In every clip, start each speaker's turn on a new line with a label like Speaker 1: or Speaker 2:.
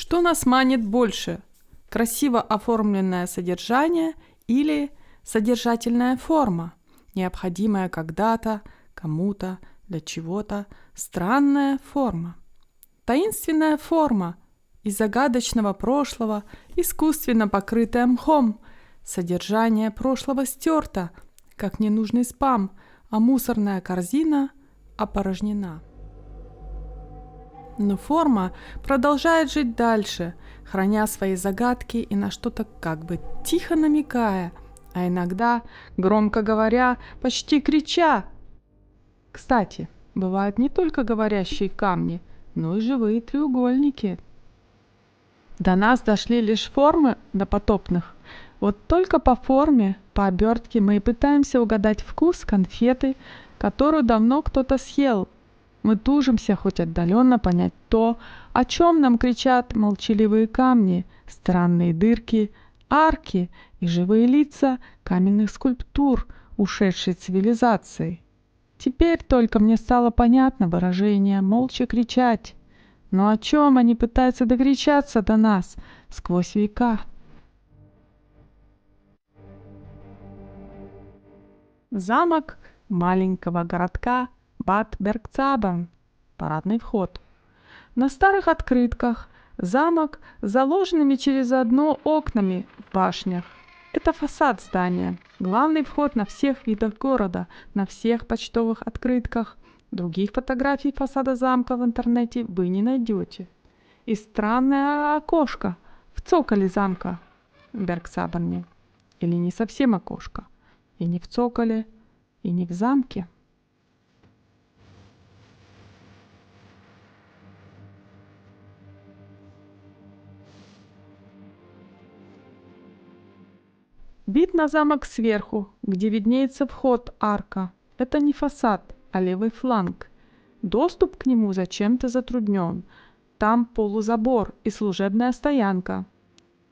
Speaker 1: Что нас манит больше? Красиво оформленное содержание или содержательная форма, необходимая когда-то, кому-то, для чего-то, странная форма? Таинственная форма из загадочного прошлого, искусственно покрытая мхом. Содержание прошлого стерто, как ненужный спам, а мусорная корзина опорожнена. Но форма продолжает жить дальше, храня свои загадки и на что-то как бы тихо намекая, а иногда, громко говоря, почти крича. Кстати, бывают не только говорящие камни, но и живые треугольники. До нас дошли лишь формы допотопных. Вот только по форме, по обертке мы и пытаемся угадать вкус конфеты, которую давно кто-то съел. Мы тужимся хоть отдаленно понять то, о чем нам кричат молчаливые камни, странные дырки, арки и живые лица каменных скульптур, ушедшей цивилизации. Теперь только мне стало понятно выражение «молча кричать». Но о чем они пытаются докричаться до нас сквозь века? Замок маленького городка Бад Бергцаберн. Парадный вход. На старых открытках замок с заложенными через одно окнами в башнях. Это фасад здания, главный вход на всех видах города, на всех почтовых открытках. Других фотографий фасада замка в интернете вы не найдете. И странное окошко в цоколе замка в Бергцаберне. Или не совсем окошко. И не в цоколе, и не в замке. Вид на замок сверху, где виднеется вход арка. Это не фасад, а левый фланг. Доступ к нему зачем-то затруднен. Там полузабор и служебная стоянка.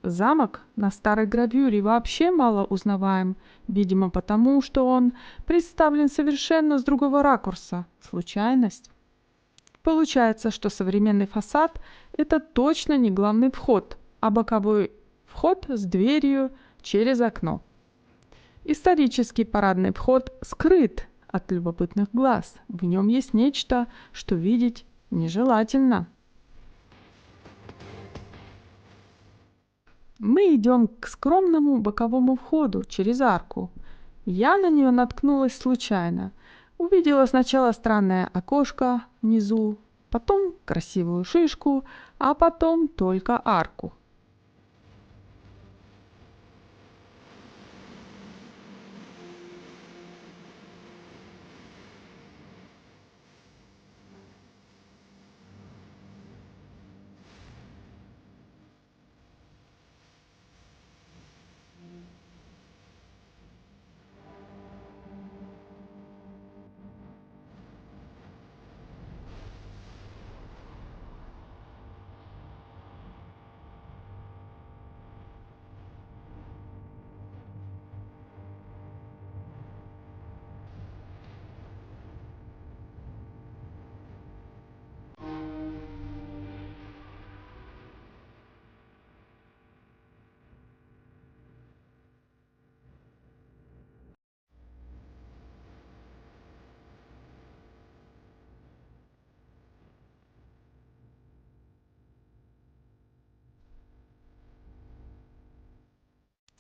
Speaker 1: Замок на старой гравюре вообще мало узнаваем, видимо потому, что он представлен совершенно с другого ракурса. Случайность? Получается, что современный фасад – это точно не главный вход, а боковой вход с дверью через окно. Исторический парадный вход скрыт от любопытных глаз. В нем есть нечто, что видеть нежелательно. Мы идем к скромному боковому входу через арку. Я на нее наткнулась случайно. Увидела сначала странное окошко внизу, потом красивую шишку, а потом только арку.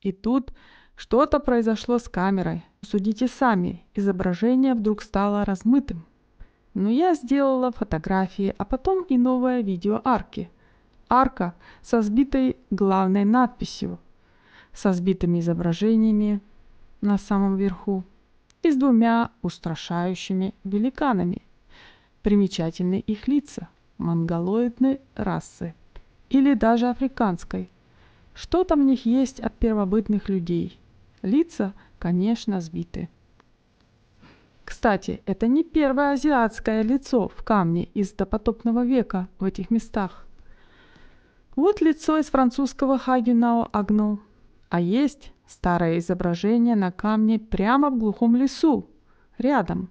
Speaker 1: И тут что-то произошло с камерой. Судите сами, изображение вдруг стало размытым. Но я сделала фотографии, а потом и новое видео арки. Арка со сбитой главной надписью, со сбитыми изображениями на самом верху и с двумя устрашающими великанами. Примечательны их лица монголоидной расы или даже африканской. Что-то в них есть от первобытных людей. Лица, конечно, сбиты. Кстати, это не первое азиатское лицо в камне из допотопного века в этих местах. Вот лицо из французского Хагенау Агно. А есть старое изображение на камне прямо в глухом лесу, рядом.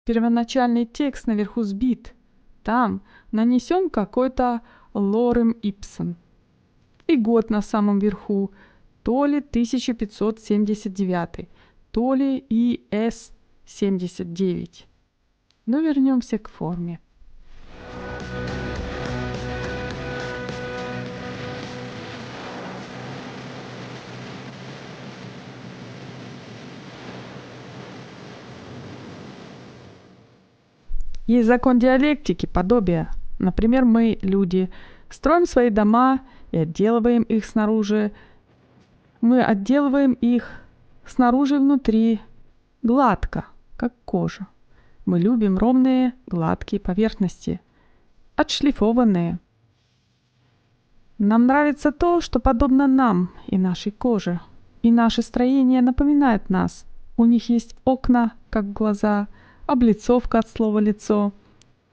Speaker 1: Первоначальный текст наверху сбит. Там нанесен какой-то лорем ипсум. И год на самом верху, то ли 1579, то ли ИС 79. Но вернемся к форме. Есть закон диалектики, подобия. Например, мы, люди, строим свои дома и отделываем их снаружи. Мы отделываем их снаружи и внутри гладко, как кожа. Мы любим ровные, гладкие поверхности, отшлифованные. Нам нравится то, что подобно нам и нашей коже. И наше строение напоминает нас. У них есть окна, как глаза, облицовка от слова «лицо»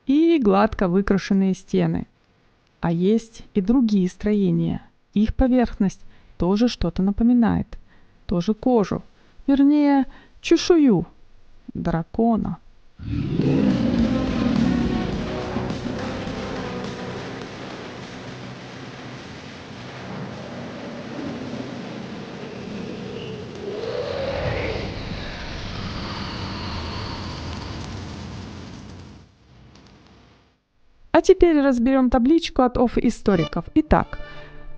Speaker 1: и гладко выкрашенные стены. А есть и другие строения. Их поверхность тоже что-то напоминает. Тоже кожу. Вернее, чешую дракона. А теперь разберем табличку от историков. Итак,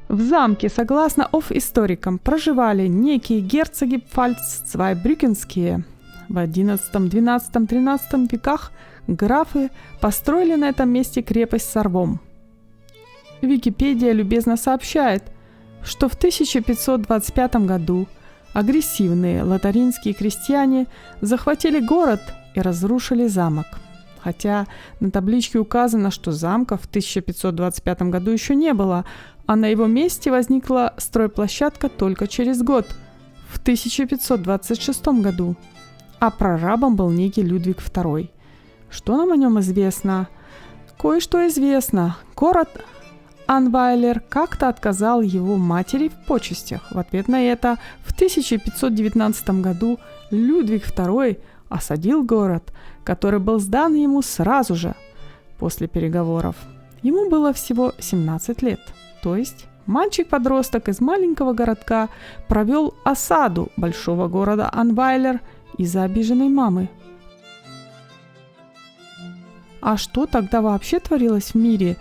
Speaker 1: в замке, согласно историкам, проживали некие герцоги пфальц-цвайбрюкенские. В XI, XII, XIII веках графы построили на этом месте крепость Сарвом. Википедия любезно сообщает, что в 1525 году агрессивные лотаринские крестьяне захватили город и разрушили замок. Хотя на табличке указано, что замка в 1525 году еще не было, а на его месте возникла стройплощадка только через год, в 1526 году. А прорабом был некий Людвиг II. Что нам о нем известно? Кое-что известно. Город Анвайлер как-то отказал его матери в почестях. В ответ на это в 1519 году Людвиг II осадил город, который был сдан ему сразу же после переговоров. Ему было всего 17 лет, то есть мальчик-подросток из маленького городка провел осаду большого города Анвайлер из-за обиженной мамы. А что тогда вообще творилось в мире?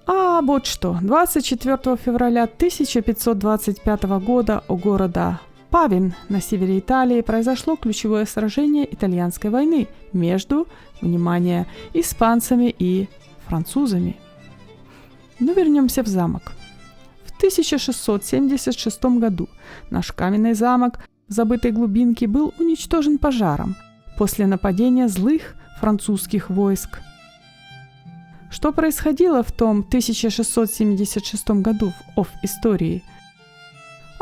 Speaker 1: А вот что. 24 февраля 1525 года у города Павин на севере Италии произошло ключевое сражение итальянской войны между, внимание, испанцами и французами. Но вернемся в замок. В 1676 году наш каменный замок в забытой глубинке был уничтожен пожаром после нападения злых французских войск. Что происходило в том 1676 году в истории?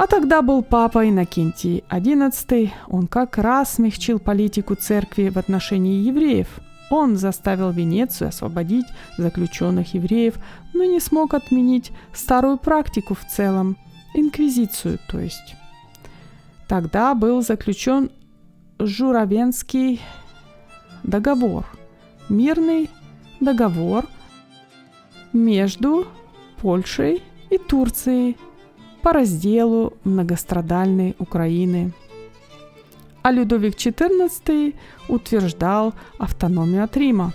Speaker 1: А тогда был папа Иннокентий XI, он как раз смягчил политику церкви в отношении евреев. Он заставил Венецию освободить заключенных евреев, но не смог отменить старую практику в целом, инквизицию, то есть. Тогда был заключен Журавенский договор, мирный договор между Польшей и Турцией по разделу многострадальной Украины. А Людовик XIV утверждал автономию от Рима.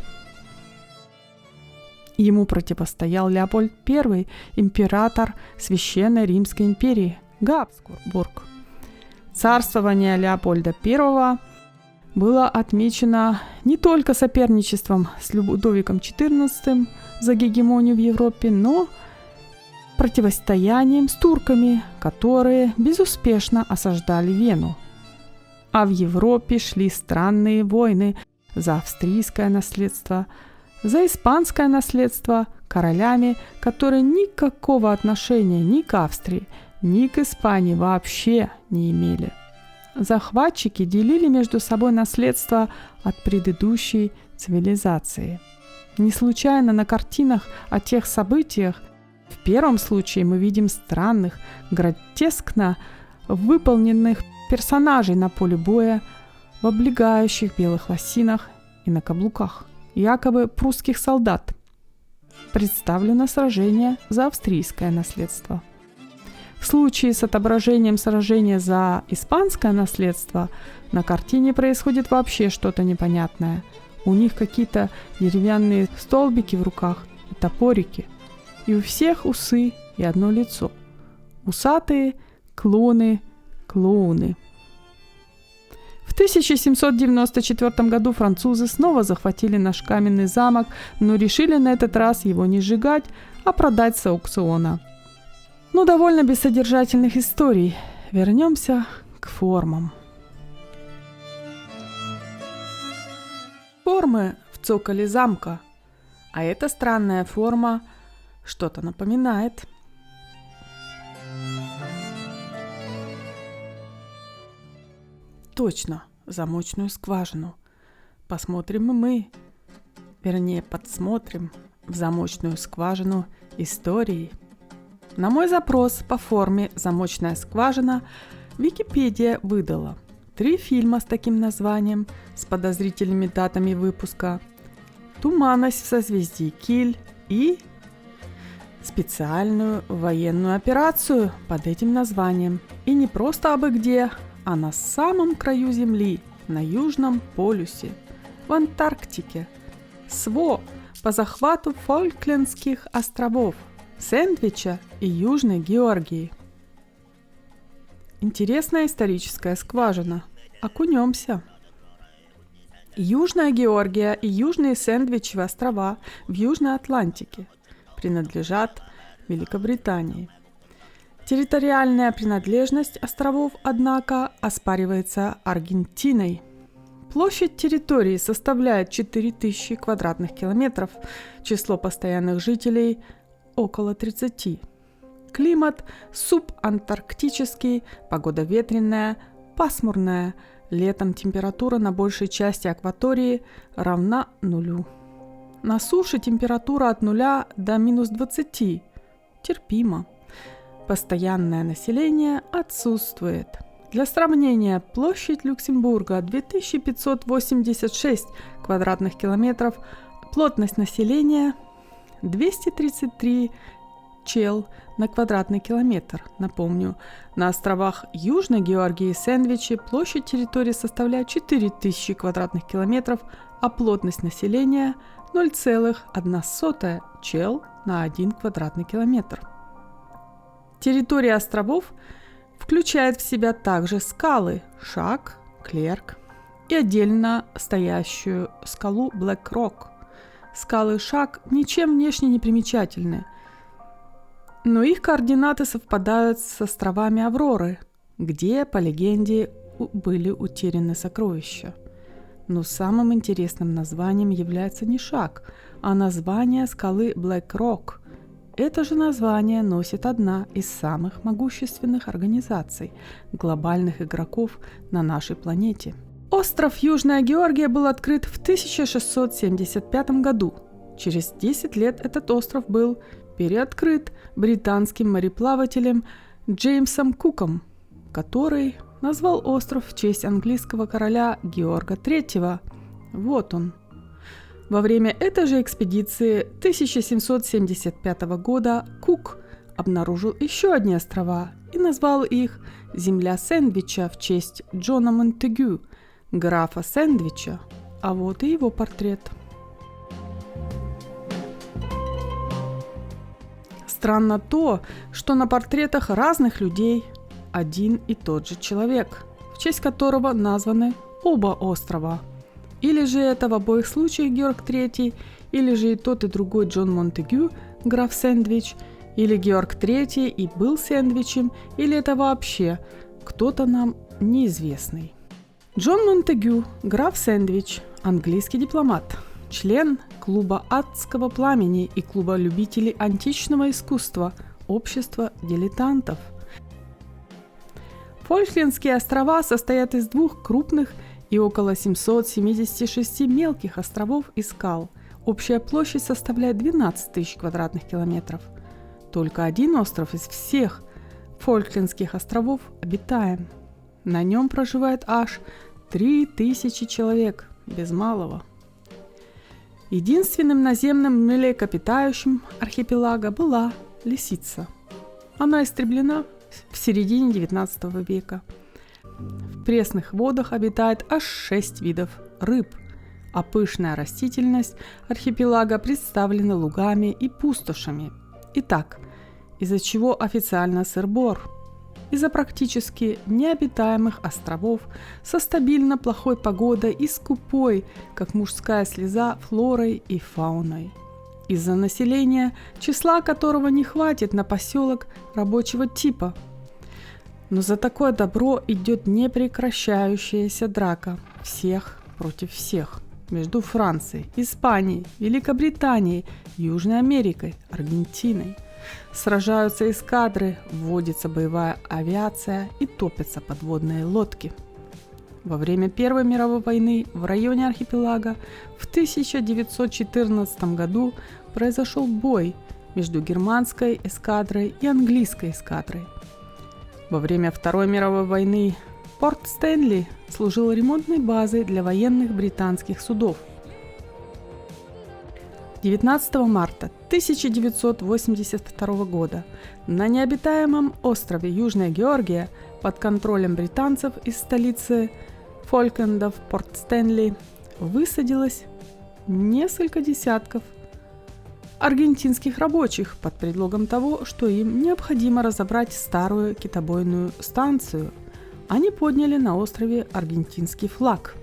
Speaker 1: Ему противостоял Леопольд I, император Священной Римской империи, Габсбург. Царствование Леопольда I было отмечено не только соперничеством с Людовиком XIV за гегемонию в Европе, но противостоянием с турками, которые безуспешно осаждали Вену. А в Европе шли странные войны за австрийское наследство, за испанское наследство королями, которые никакого отношения ни к Австрии, ни к Испании вообще не имели. Захватчики делили между собой наследство от предыдущей цивилизации. Не случайно на картинах о тех событиях в первом случае мы видим странных, гротескно выполненных персонажей на поле боя в облегающих белых лосинах и на каблуках, якобы прусских солдат. Представлено сражение за австрийское наследство. В случае с отображением сражения за испанское наследство на картине происходит вообще что-то непонятное. У них какие-то деревянные столбики в руках и топорики. И у всех усы и одно лицо. Усатые клоуны. В 1794 году французы снова захватили наш каменный замок, но решили на этот раз его не сжигать, а продать с аукциона. Ну, довольно бессодержательных историй. Вернемся к формам. Формы в цоколе замка. А эта странная форма что-то напоминает. Точно, замочную скважину. Посмотрим и мы, вернее, подсмотрим в замочную скважину истории. На мой запрос по форме «замочная скважина» Википедия выдала 3 фильма с таким названием, с подозрительными датами выпуска, «Туманность в созвездии Киль» и специальную военную операцию под этим названием. И не просто абы где, а на самом краю Земли, на Южном полюсе, в Антарктике, СВО по захвату Фолклендских островов, Сэндвича и Южной Георгии. Интересная историческая скважина. Окунемся. Южная Георгия и Южные Сэндвичевы острова в Южной Атлантике принадлежат Великобритании. Территориальная принадлежность островов, однако, оспаривается Аргентиной. Площадь территории составляет 4000 квадратных километров, число постоянных жителей – около 30. Климат субантарктический, погода ветреная, пасмурная, летом температура на большей части акватории равна нулю. На суше температура от 0 до минус 20, терпимо. Постоянное население отсутствует. Для сравнения, площадь Люксембурга 2586 квадратных километров, плотность населения 233 чел на квадратный километр. Напомню, на островах Южной Георгии и Сэндвичи площадь территории составляет 4000 квадратных километров, а плотность населения 0,1 чел на 1 квадратный километр. Территория островов включает в себя также скалы Шаг, Клерк и отдельно стоящую скалу Блэк Рок. Скалы Шаг ничем внешне не примечательны, но их координаты совпадают с островами Авроры, где, по легенде, были утеряны сокровища. Но самым интересным названием является не Шаг, а название скалы Блэк Рок. Это же название носит одна из самых могущественных организаций глобальных игроков на нашей планете. Остров Южная Георгия был открыт в 1675 году. Через 10 лет этот остров был переоткрыт британским мореплавателем Джеймсом Куком, который назвал остров в честь английского короля Георга III. Вот он. Во время этой же экспедиции 1775 года Кук обнаружил еще одни острова и назвал их «Земля Сэндвича» в честь Джона Монтегю, графа Сэндвича. А вот и его портрет. Странно то, что на портретах разных людей один и тот же человек, в честь которого названы оба острова. Или же это в обоих случаях Георг III, или же и тот, и другой Джон Монтегю, граф Сэндвич, или Георг III и был Сэндвичем, или это вообще кто-то нам неизвестный. Джон Монтегю, граф Сэндвич, английский дипломат, член клуба Адского пламени и клуба любителей античного искусства, общества дилетантов. Фолклендские острова состоят из 2 крупных и около 776 мелких островов и скал. Общая площадь составляет 12 тысяч квадратных километров. Только один остров из всех Фолклендских островов обитаем. На нем проживает аж 3000 человек, без малого. Единственным наземным млекопитающим архипелага была лисица. Она истреблена в середине XIX века. В пресных водах обитает аж 6 видов рыб, а пышная растительность архипелага представлена лугами и пустошами. Итак, из-за чего официально сыр-бор? Из-за практически необитаемых островов со стабильно плохой погодой и скупой, как мужская слеза, флорой и фауной. Из-за населения, числа которого не хватит на поселок рабочего типа. Но за такое добро идет непрекращающаяся драка всех против всех между Францией, Испанией, Великобританией, Южной Америкой, Аргентиной. Сражаются эскадры, вводится боевая авиация и топятся подводные лодки. Во время Первой мировой войны в районе архипелага в 1914 году произошел бой между германской эскадрой и английской эскадрой. Во время Второй мировой войны порт Стэнли служил ремонтной базой для военных британских судов. 19 марта 1982 года на необитаемом острове Южная Георгия под контролем британцев из столицы Фолклендов порт Стэнли высадилось несколько десятков аргентинских рабочих под предлогом того, что им необходимо разобрать старую китобойную станцию. Они подняли на острове аргентинский флаг.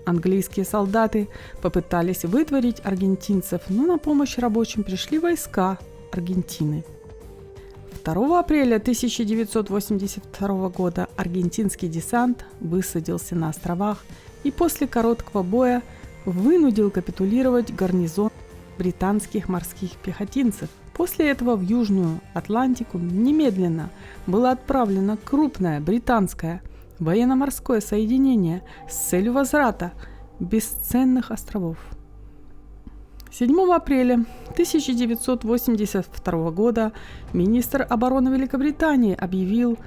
Speaker 1: Английские солдаты попытались вытворить аргентинцев, но на помощь рабочим пришли войска Аргентины. 2 апреля 1982 года аргентинский десант высадился на островах и после короткого боя вынудил капитулировать гарнизон британских морских пехотинцев. После этого в Южную Атлантику немедленно было отправлено крупное британское военно-морское соединение с целью возврата бесценных островов. 7 апреля 1982 года министр обороны Великобритании объявил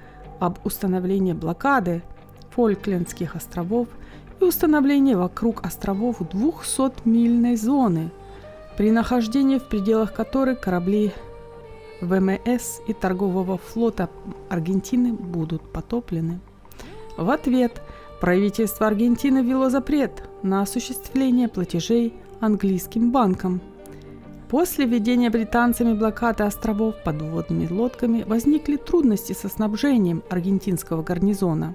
Speaker 1: об установлении блокады Фолклендских островов и установлении вокруг островов 200-мильной зоны, при нахождении в пределах которой корабли ВМС и торгового флота Аргентины будут потоплены. В ответ правительство Аргентины ввело запрет на осуществление платежей английским банкам. После введения британцами блокады островов подводными лодками возникли трудности со снабжением аргентинского гарнизона.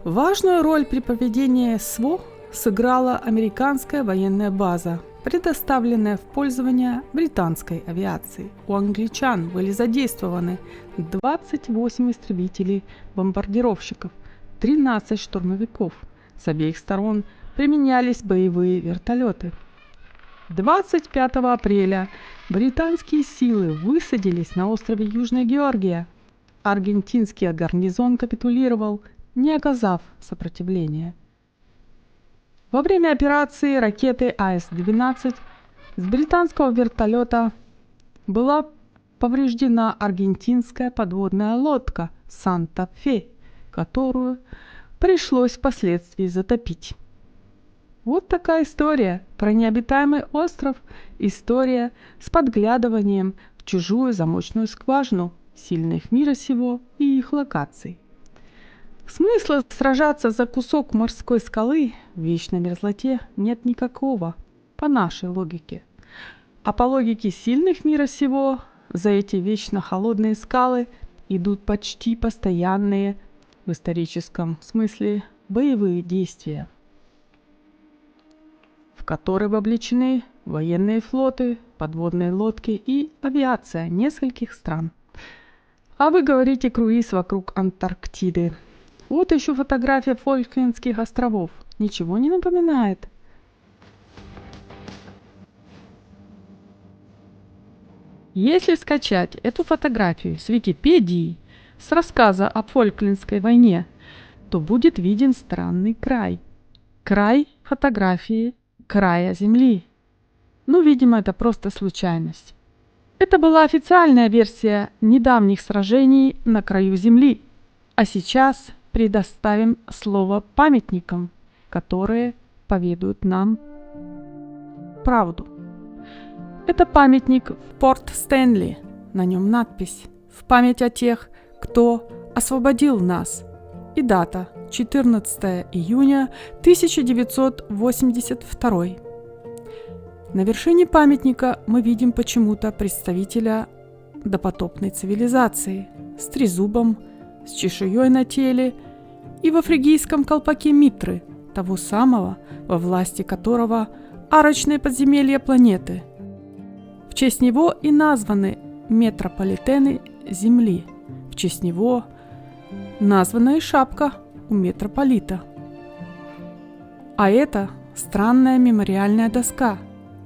Speaker 1: Важную роль при проведении СВО сыграла американская военная база, предоставленная в пользование британской авиации. У англичан были задействованы 28 истребителей-бомбардировщиков, 13 штурмовиков. С обеих сторон применялись боевые вертолеты. 25 апреля британские силы высадились на острове Южная Георгия. Аргентинский гарнизон капитулировал, не оказав сопротивления. Во время операции ракеты АС-12 с британского вертолета была повреждена аргентинская подводная лодка «Санта-Фе», которую пришлось впоследствии затопить. Вот такая история про необитаемый остров, история с подглядыванием в чужую замочную скважину сильных мира сего и их локаций. Смысла сражаться за кусок морской скалы в вечной мерзлоте нет никакого, по нашей логике. А по логике сильных мира сего, за эти вечно холодные скалы идут почти постоянные, в историческом смысле, боевые действия, в которые вовлечены военные флоты, подводные лодки и авиация нескольких стран. А вы говорите круиз вокруг Антарктиды. Вот еще фотография Фолклендских островов. Ничего не напоминает? Если скачать эту фотографию с Википедии, с рассказа о Фолклендской войне, то будет виден странный край. Край фотографии края Земли. Ну, видимо, это просто случайность. Это была официальная версия недавних сражений на краю Земли. А сейчас предоставим слово памятникам, которые поведают нам правду. Это памятник в Порт Стэнли. На нем надпись «В память о тех, кто освободил нас». И дата 14 июня 1982. На вершине памятника мы видим почему-то представителя допотопной цивилизации с трезубом, с чешуей на теле и во фригийском колпаке Митры, того самого, во власти которого арочные подземелья планеты. В честь него и названы метрополитены Земли. В честь него названа и шапка у митрополита. А это странная мемориальная доска,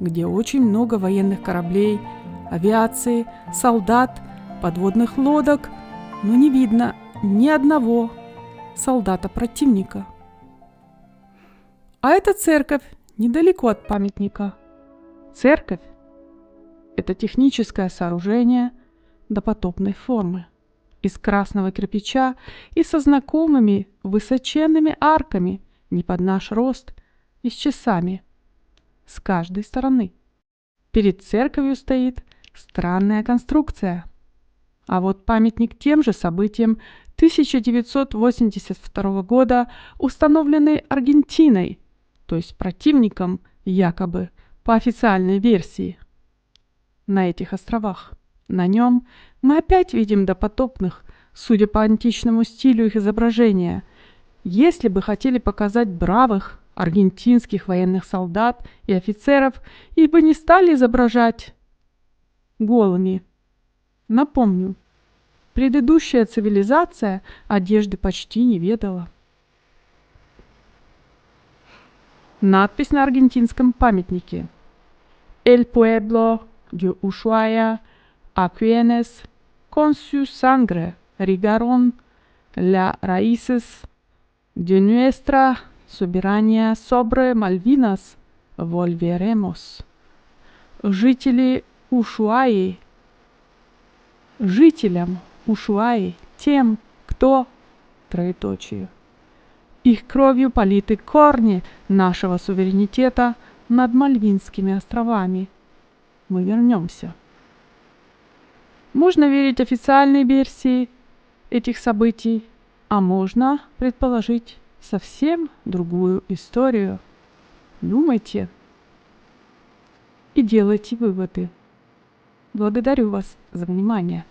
Speaker 1: где очень много военных кораблей, авиации, солдат, подводных лодок, но не видно ни одного солдата противника. А эта церковь недалеко от памятника. Церковь – это техническое сооружение допотопной формы, из красного кирпича и со знакомыми высоченными арками не под наш рост и с часами с каждой стороны. Перед церковью стоит странная конструкция. А вот памятник тем же событиям 1982 года, установленный Аргентиной, то есть противником якобы по официальной версии, на этих островах. На нем мы опять видим допотопных, судя по античному стилю их изображения. Если бы хотели показать бравых аргентинских военных солдат и офицеров, их бы не стали изображать голыми. Напомню, предыдущая цивилизация одежды почти не ведала. Надпись на аргентинском памятнике: «El pueblo de Ushuaia, a quienes con su sangre regaron las raíces de nuestra soberanía sobre Malvinas, volveremos». Жители Ушуаи, жителям Ушуаи, тем, кто, троеточие, их кровью политы корни нашего суверенитета над Мальвинскими островами. Мы вернемся. Можно верить официальной версии этих событий, а можно предположить совсем другую историю. Думайте и делайте выводы. Благодарю вас за внимание.